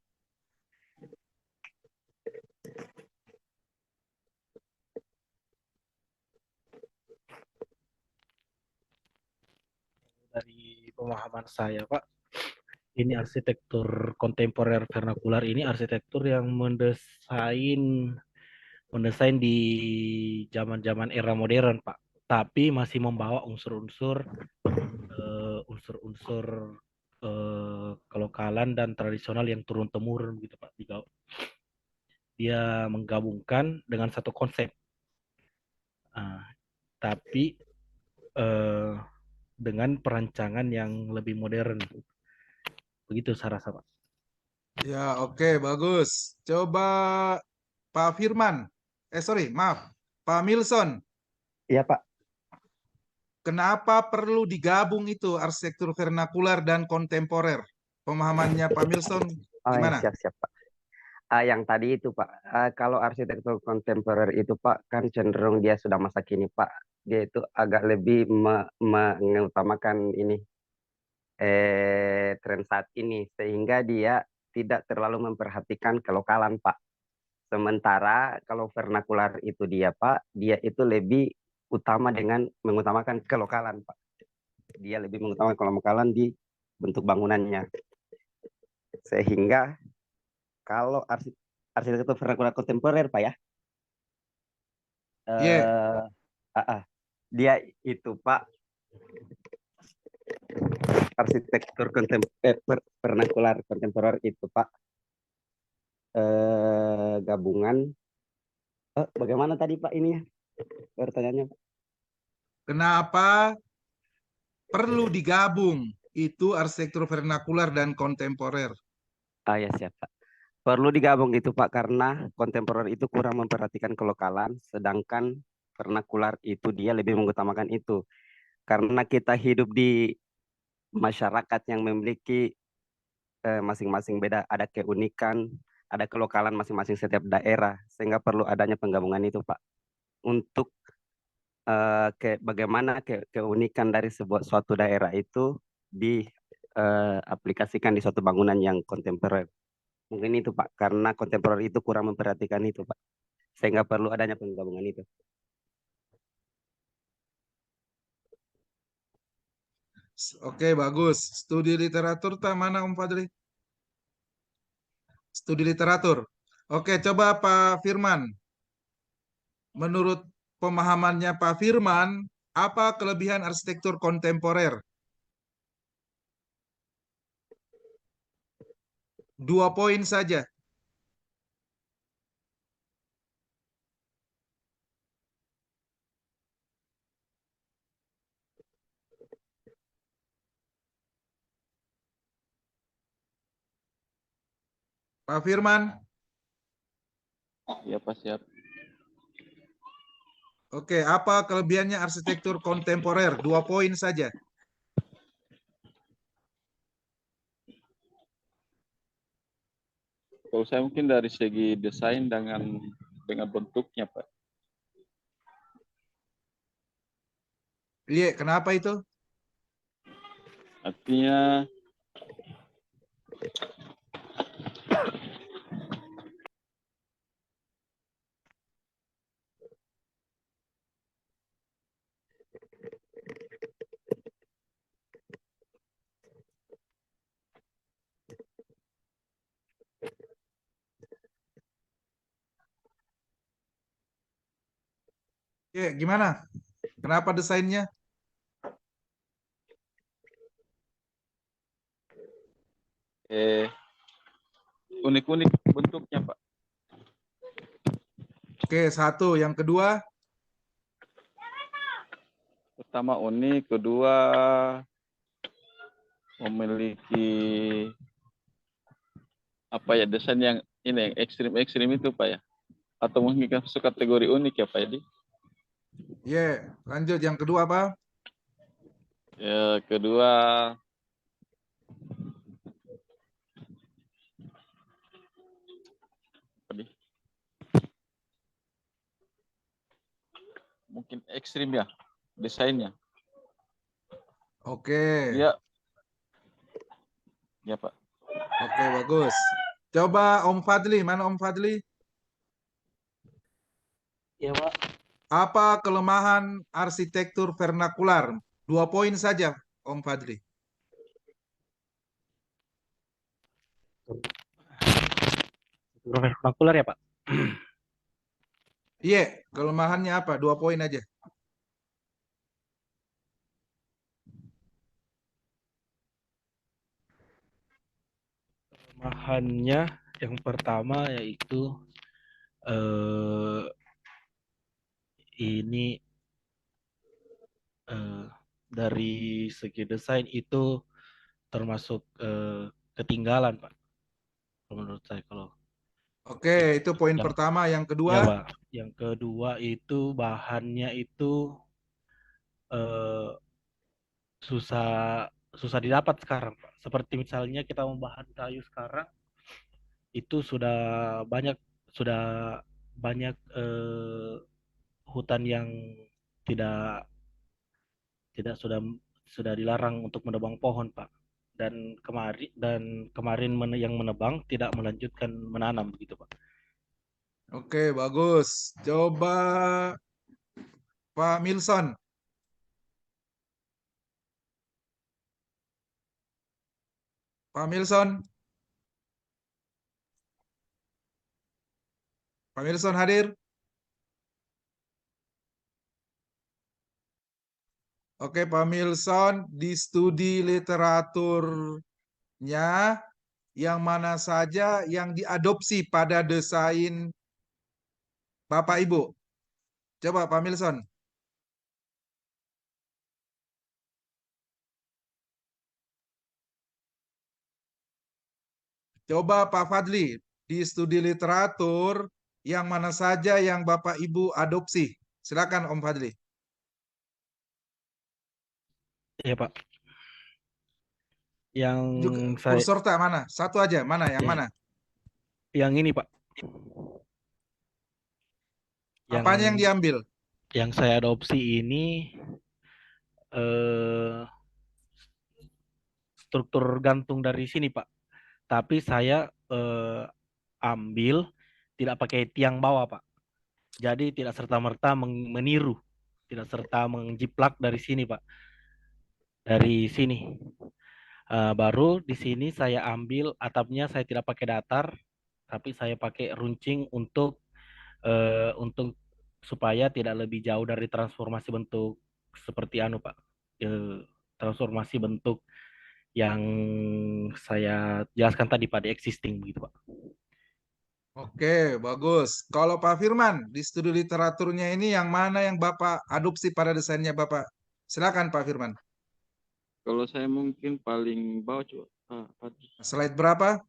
Dari pemahaman saya, Pak, ini arsitektur kontemporer vernakular ini arsitektur yang mendesain di zaman-zaman era modern, Pak. Tapi masih membawa unsur-unsur kelokalan dan tradisional yang turun-temurun gitu, Pak. Dia menggabungkan dengan satu konsep. Tapi dengan perancangan yang lebih modern. Begitu saya rasa, Pak. Ya, oke, bagus. Coba Pak Firman. Maaf. Pak Milson. Iya, Pak. Kenapa perlu digabung itu arsitektur vernakular dan kontemporer? Pemahamannya Pak Milson Oh, ya, gimana? siap, Pak. Yang tadi itu, Pak. Kalau arsitektur kontemporer itu, Pak, kan cenderung dia sudah masa kini, Pak. Dia itu agak lebih mengutamakan ini tren saat ini, sehingga dia tidak terlalu memperhatikan kelokalan, Pak. Sementara kalau vernakular itu dia, Pak, dia itu lebih utama dengan mengutamakan kelokalan, Pak. Dia lebih mengutamakan kelokalan di bentuk bangunannya. Sehingga kalau arsitektur vernakular kontemporer, Pak ya, dia itu, Pak, arsitektur vernakular kontemporer itu, Pak, gabungan. Bagaimana tadi, Pak, ini ya pertanyaannya, Pak? Kenapa perlu digabung itu arsitektur vernakular dan kontemporer? Ya, siap, Pak. Perlu digabung itu, Pak, karena kontemporer itu kurang memperhatikan kelokalan, sedangkan vernakular itu dia lebih mengutamakan itu. Karena kita hidup di masyarakat yang memiliki masing-masing beda, ada keunikan, ada kelokalan masing-masing setiap daerah, sehingga perlu adanya penggabungan itu, Pak, untuk bagaimana keunikan dari suatu daerah itu diaplikasikan di suatu bangunan yang kontemporer. Mungkin itu, Pak, karena kontemporer itu kurang memperhatikan itu, Pak, sehingga perlu adanya penggabungan itu. Oke, bagus. Studi literatur mana Om Fadli? Studi literatur. Oke, coba Pak Firman. Menurut pemahamannya Pak Firman, apa kelebihan arsitektur kontemporer? 2 poin saja. Pak Firman. Ya, Pak, siap. Oke, apa kelebihannya arsitektur kontemporer? 2 poin saja. Kalau saya mungkin dari segi desain dengan bentuknya, Pak. Iya, kenapa itu? Artinya Iya, gimana? Kenapa desainnya? unik-unik bentuknya, Pak. Oke, satu. Yang kedua? Pertama unik, kedua memiliki desain yang ini yang ekstrim itu, Pak ya. Atau mungkin masuk kategori unik ya, Pak Edi? Iya, lanjut. Yang kedua apa? Ya, kedua mungkin ekstrim ya desainnya. Oke. Ya. Ya, Pak. Oke, bagus. Coba Om Fadli, mana Om Fadli? Ya, Pak. Apa kelemahan arsitektur vernakular? 2 poin saja, Om Fadli. struktur vernakular ya Pak. Iya, kelemahannya apa? 2 poin aja. Kelemahannya yang pertama yaitu ini dari segi desain itu termasuk ketinggalan Pak. Menurut saya kalau Oke, itu poin yang pertama. Yang ya kedua, Pak, yang kedua itu bahannya itu eh, susah susah didapat sekarang Pak. Seperti misalnya kita mau bahan kayu sekarang itu sudah banyak hutan yang tidak tidak sudah dilarang untuk menebang pohon Pak. Dan kemarin yang menebang tidak melanjutkan menanam begitu Pak. oke, bagus. Coba Pak Milson. Pak Milson. Pak Milson hadir? Oke, Pak Milson, di studi literaturnya yang mana saja yang diadopsi pada desain Bapak Ibu? Coba Pak Milson. Coba Pak Fadli, di studi literatur yang mana saja yang Bapak Ibu adopsi? Silakan Om Fadli. Iya Pak. Yang saya Kursor tak mana? Satu aja, mana? Yang ya, mana? yang ini Pak. Yang Apanya yang diambil? yang saya adopsi ini struktur gantung dari sini Pak. Tapi saya ambil tidak pakai tiang bawah Pak. Jadi tidak serta-merta meniru, tidak serta menjiplak dari sini Pak. Dari sini. Baru di sini saya ambil atapnya saya tidak pakai datar, tapi saya pakai runcing untuk supaya tidak lebih jauh dari transformasi bentuk seperti Pak. Transformasi bentuk yang saya jelaskan tadi pada existing begitu Pak. Oke, bagus. Kalau Pak Firman, di studi literaturnya ini yang mana yang Bapak adopsi pada desainnya Bapak? Silakan Pak Firman. Kalau saya mungkin paling bawah coba. Fadli. Slide berapa?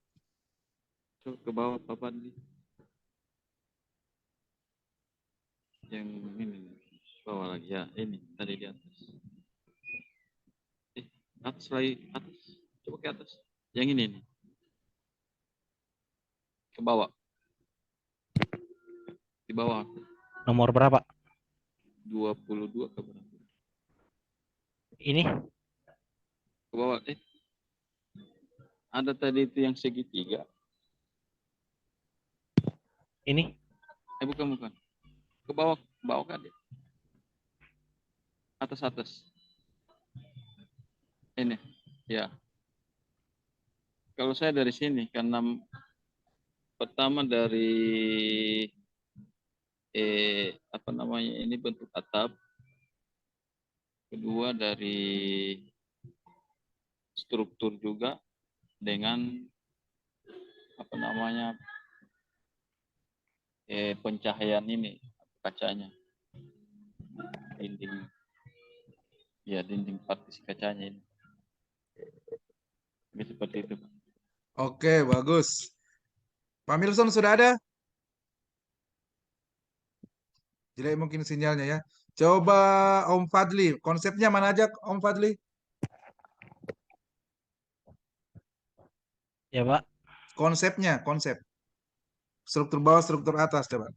Coba ke bawah Pak Fadli. Yang ini bawah lagi ya, ini tadi di atas. Atas lagi, atas. Coba ke atas. Yang ini nih. Ke bawah. Di bawah. Nomor berapa? 22 ke berapa? Ini Ke bawah. Ada tadi itu yang segitiga. ini Bukan. Ke bawah kan deh. Atas. Ini, ya. Kalau saya dari sini, karena pertama dari ini bentuk atap, kedua dari struktur juga dengan pencahayaan ini kacanya, dinding partisi kacanya ini. Seperti itu. Oke, bagus. Pak Milson sudah ada? Jelek mungkin sinyalnya ya. Coba Om Fadli, konsepnya mana aja Om Fadli? ya Pak. Konsepnya, konsep. Struktur bawah, struktur atas, coba.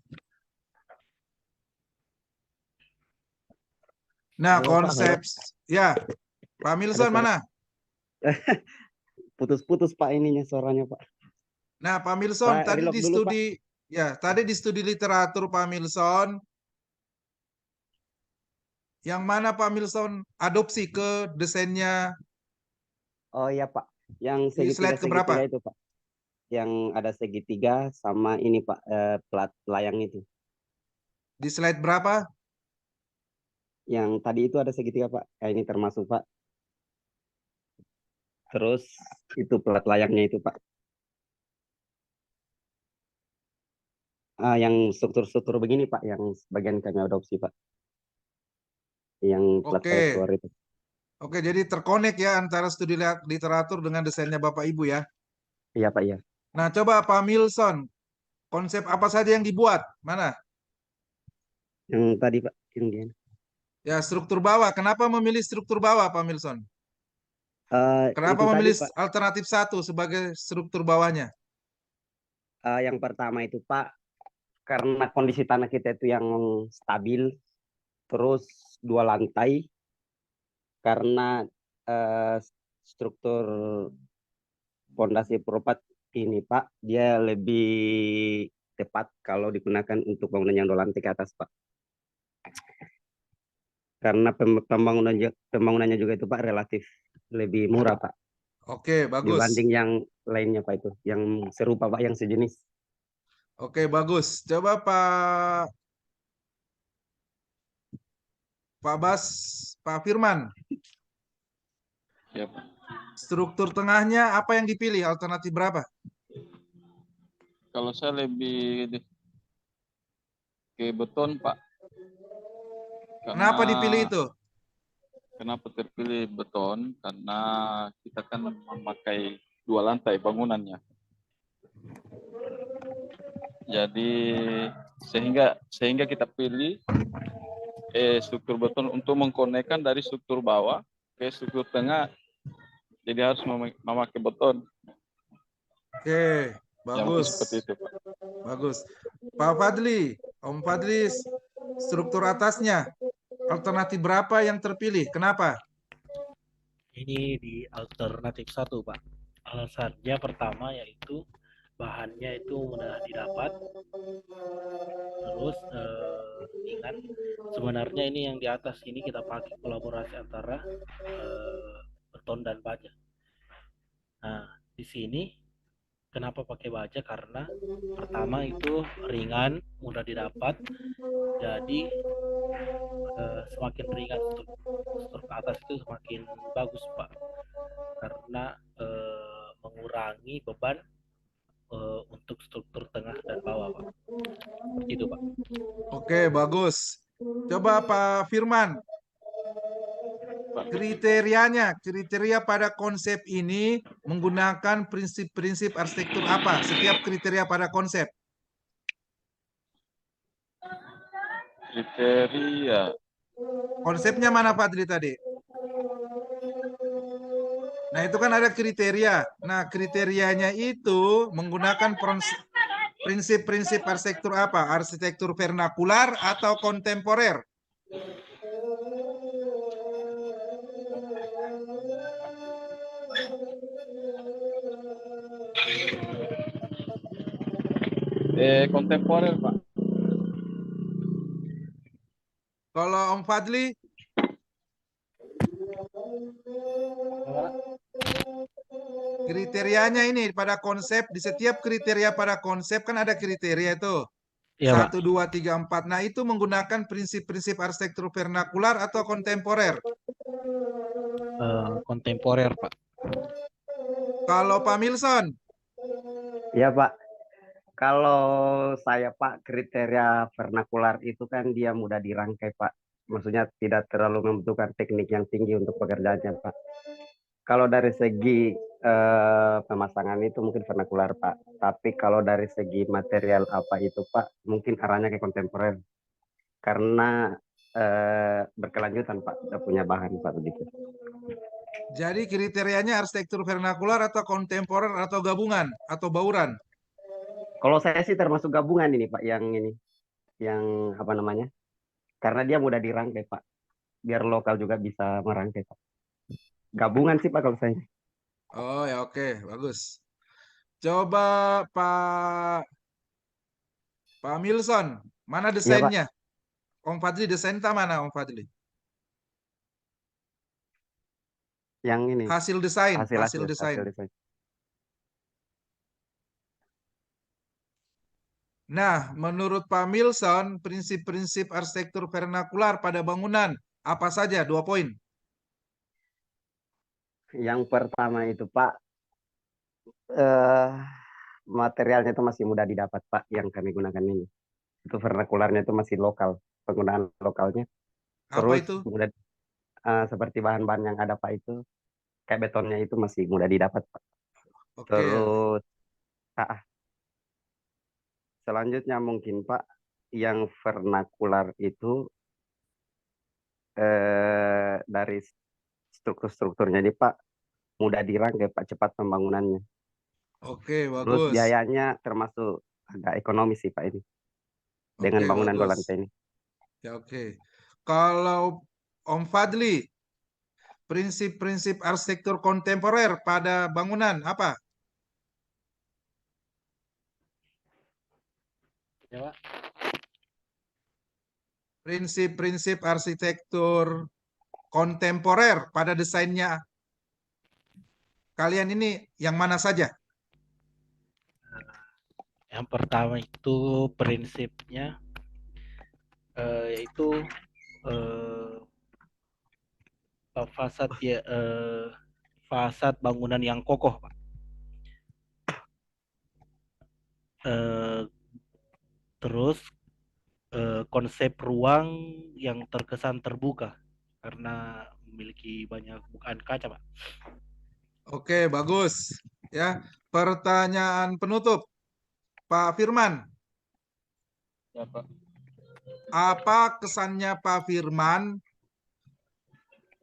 Nah, Halo, Pak. konsep, ya. Pak Milson Ada mana? Putus-putus Pak ininya suaranya Pak. Nah, Pak Milson, Pak, tadi reload di dulu, Pak. studi, tadi di studi literatur Pak Milson, yang mana Pak Milson adopsi ke desainnya Oh iya Pak, yang di slide keberapa? segitiga itu Pak. yang ada segitiga sama ini Pak, plat layang itu. Di slide berapa? Yang tadi itu ada segitiga Pak. Ini termasuk Pak. Terus itu plat layangnya itu Pak. Yang struktur-struktur begini Pak, yang sebagian kami adopsi Pak. Yang plat Oke. saya keluar itu. Oke, jadi terkonek ya antara studi literatur dengan desainnya Bapak Ibu ya. Iya Pak, iya. Nah, coba Pak Milson, konsep apa saja yang dibuat? Mana? Yang tadi Pak, yang dia. Ya, struktur bawah. Kenapa memilih struktur bawah, Pak Milson? Kenapa Itu tadi memilih Pak, alternatif 1 sebagai struktur bawahnya? yang pertama itu Pak, karena kondisi tanah kita itu yang stabil, terus 2 lantai, karena struktur pondasi propat ini Pak, dia lebih tepat kalau digunakan untuk bangunan yang 2 lantai ke atas Pak. Karena pembangunannya juga itu Pak relatif lebih murah Pak Oke, bagus. dibanding yang lainnya Pak, itu yang serupa Pak, yang sejenis. Oke, bagus. Coba Pak Firman, Ya, Pak. struktur tengahnya apa yang dipilih? Alternatif berapa? Kalau saya lebih ke beton, Pak. Kenapa dipilih itu? Kenapa terpilih beton? Karena kita kan memakai 2 lantai bangunannya. Jadi sehingga kita pilih struktur beton untuk mengkonekkan dari struktur bawah ke struktur tengah. Jadi harus memakai beton. Oke, Yang bagus. seperti itu, Pak. Bagus. Pak Fadli, Om Fadli, struktur atasnya alternatif berapa yang terpilih? Kenapa? Ini di alternatif 1 Pak. Alasannya pertama yaitu bahannya itu mudah didapat. Terus ingat sebenarnya ini yang di atas ini kita pakai kolaborasi antara beton dan baja. Nah, di sini kenapa pakai baja? Karena pertama itu ringan, mudah didapat. Jadi semakin ringan struktur ke atas itu semakin bagus Pak. Karena mengurangi beban untuk struktur tengah dan bawah Pak. Seperti itu Pak. Oke, bagus. Coba Pak Firman, kriteria pada konsep ini menggunakan prinsip-prinsip arsitektur apa? Setiap kriteria pada konsep. Kriteria. Konsepnya mana Fadli tadi? Nah, itu kan ada kriteria. Nah, kriterianya itu menggunakan prinsip-prinsip arsitektur apa? Arsitektur vernakular atau kontemporer? Kontemporer, Pak. Kalau Om Fadli? Kriterianya ini pada konsep, di setiap kriteria pada konsep kan ada kriteria itu. Iya, 1, 2, 3, 4. Nah, itu menggunakan prinsip-prinsip arsitektur vernakular atau kontemporer? Kontemporer Pak. Kalau Pak Milson? Iya Pak. Kalau saya Pak, kriteria vernakular itu kan dia mudah dirangkai Pak. Maksudnya tidak terlalu membutuhkan teknik yang tinggi untuk pekerjaannya Pak. Kalau dari segi pemasangan itu mungkin vernakular Pak. Tapi kalau dari segi material apa itu Pak, mungkin arahnya ke kontemporer. Karena berkelanjutan Pak, kita punya bahan Pak begitu. Jadi kriterianya arsitektur vernakular atau kontemporer atau gabungan atau bauran? Kalau saya sih termasuk gabungan ini Pak, yang ini, yang apa namanya? Karena dia mudah dirangkai Pak, biar lokal juga bisa merangkai Pak. Gabungan sih Pak kalau saya. Oh ya, oke, bagus. Coba Pak Milson, mana Iya Pak, desainnya? Om Fadli desain tak mana Om Fadli? yang ini Hasil desain, hasil hasil desain. desain. Nah, menurut Pak Milson, prinsip-prinsip arsitektur vernakular pada bangunan apa saja? 2 poin. Yang pertama itu Pak, eh, materialnya itu masih mudah didapat Pak, yang kami gunakan ini. Itu vernakularnya itu masih lokal, penggunaan lokalnya. Apa Terus itu? mudah, seperti bahan-bahan yang ada Pak itu, kayak betonnya itu masih mudah didapat Pak. Oke. Terus selanjutnya mungkin Pak, yang vernakular itu dari struktur-strukturnya ini Pak, mudah dirangkai Pak, cepat pembangunannya. Oke, Terus bagus. biayanya termasuk agak ekonomis sih Pak ini, dengan Oke, bangunan dua bagus. lantai ini. Ya, oke. Kalau Om Fadli, prinsip-prinsip arsitektur kontemporer pada bangunan apa? Ya, Pak. Prinsip-prinsip arsitektur kontemporer pada desainnya kalian ini yang mana saja? Yang pertama itu prinsipnya yaitu eh, fasad ya fasad bangunan yang kokoh, Pak. Eh, terus konsep ruang yang terkesan terbuka karena memiliki banyak bukaan kaca, Pak. Oke, bagus. Ya, pertanyaan penutup, Pak Firman. Ya, Pak. Apa kesannya Pak Firman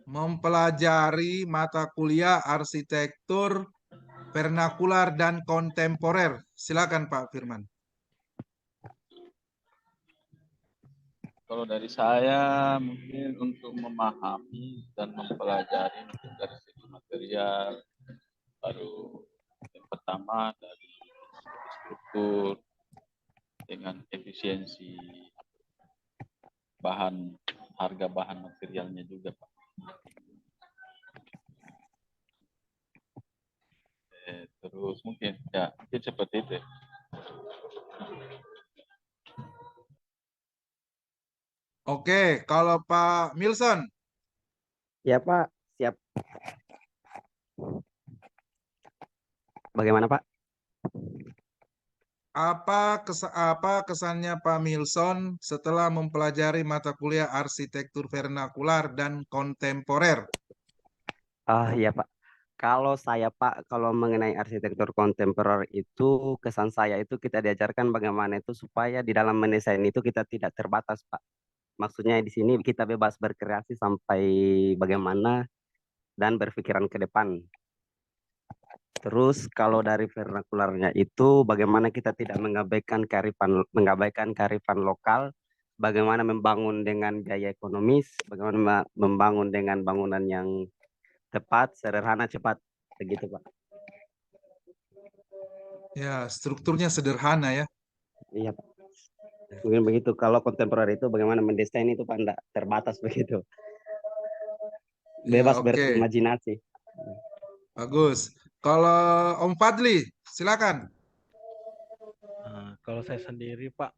mempelajari mata kuliah arsitektur vernakular dan kontemporer? Silakan Pak Firman. Kalau dari saya mungkin untuk memahami dan mempelajari mungkin dari segi material, baru yang pertama dari struktur dengan efisiensi bahan, harga bahan materialnya juga Pak. Terus mungkin seperti itu ya. Oke, kalau Pak Milson, Ya Pak, siap. Bagaimana Pak? apa kesannya Pak Milson setelah mempelajari mata kuliah arsitektur vernakular dan kontemporer? Iya Pak. Kalau saya Pak, kalau mengenai arsitektur kontemporer itu, kesan saya itu kita diajarkan bagaimana itu supaya di dalam mendesain itu kita tidak terbatas Pak. Maksudnya di sini kita bebas berkreasi sampai bagaimana dan berpikiran ke depan. Terus kalau dari vernakularnya itu bagaimana kita tidak mengabaikan kearifan lokal, bagaimana membangun dengan biaya ekonomis, bagaimana membangun dengan bangunan yang tepat, sederhana, cepat, begitu Pak. Ya, strukturnya sederhana ya. Iya Pak. Mungkin begitu. Kalau kontemporer itu bagaimana mendesain itu Pak, enggak terbatas begitu. Ya, Bebas oke. berimajinasi. Bagus. Kalau Om Fadli, silakan. Kalau saya sendiri, Pak,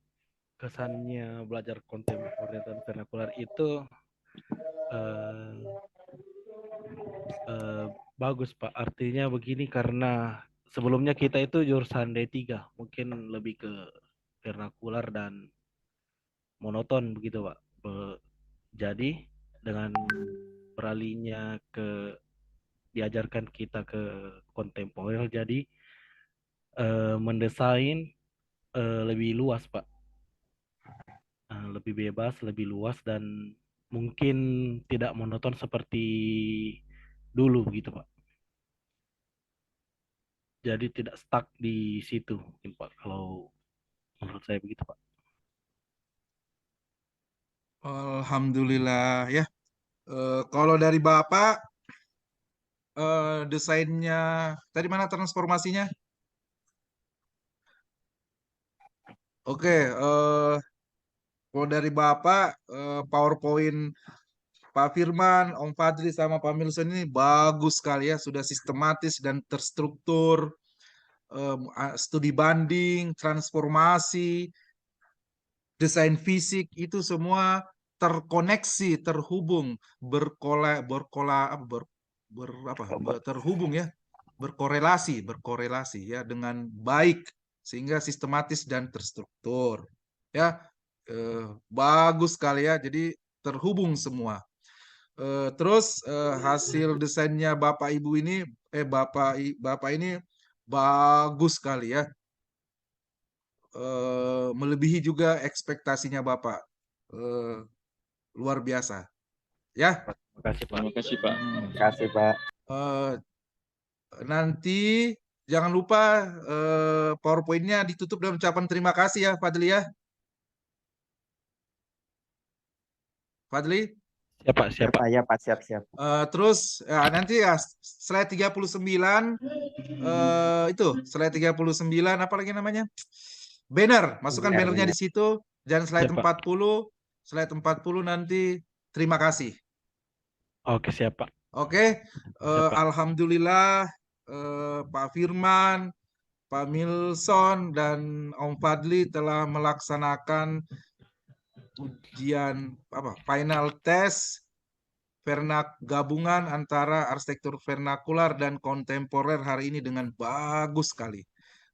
kesannya belajar kontemporer dan vernakular itu bagus, Pak. Artinya begini, karena sebelumnya kita itu jurusan D3, mungkin lebih ke vernakular dan monoton begitu, Pak. Jadi dengan beralihnya diajarkan kita ke kontemporer, jadi mendesain lebih luas, Pak. Lebih bebas, lebih luas, dan mungkin tidak monoton seperti dulu gitu, Pak. Jadi tidak stuck di situ, Pak. Kalau menurut saya begitu, Pak. Alhamdulillah ya. Kalau dari Bapak, desainnya tadi mana transformasinya? Oke, kalau dari Bapak, PowerPoint Pak Firman, Om Fadli sama Pak Milson ini bagus sekali ya, sudah sistematis dan terstruktur. studi banding, transformasi, desain fisik itu semua terkoneksi, terhubung, terhubung ya, berkorelasi ya dengan baik sehingga sistematis dan terstruktur. Ya, bagus sekali ya. Jadi terhubung semua. Terus hasil desainnya Bapak Ibu ini, Bapak ini bagus sekali ya. Melebihi juga ekspektasinya Bapak. Luar biasa. Ya. Terima kasih, Pak. Terima kasih, Pak. Terima kasih, Pak. Nanti jangan lupa PowerPoint-nya ditutup dengan ucapan terima kasih ya, Fadli ya. Fadli? Siap, Pak. Siap, Pak. Ya, Pak, siap-siap. Terus nanti ya slide 39 itu slide 39 apa lagi namanya? Banner, masukkan bannernya di situ dan slide Siap, Pak. 40. Slide 40 nanti terima kasih. Oke, siap, Pak. Oke, Pak. alhamdulillah Pak Firman, Pak Milson dan Om Fadli telah melaksanakan ujian final test gabungan antara arsitektur vernakular dan kontemporer hari ini dengan bagus sekali.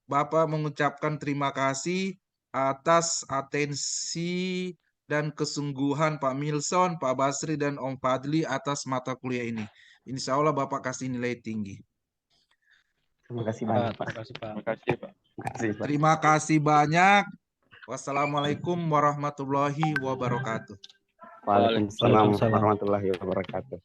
Bapak mengucapkan terima kasih atas atensi dan kesungguhan Pak Milson, Pak Basri, dan Om Fadli atas mata kuliah ini. Insya Allah Bapak kasih nilai tinggi. Terima kasih banyak, Pak. Terima kasih, Pak. Terima kasih, Pak. Terima kasih, Pak. Terima kasih banyak. Wassalamualaikum warahmatullahi wabarakatuh. Waalaikumsalam Waalaikumsalam. warahmatullahi wabarakatuh.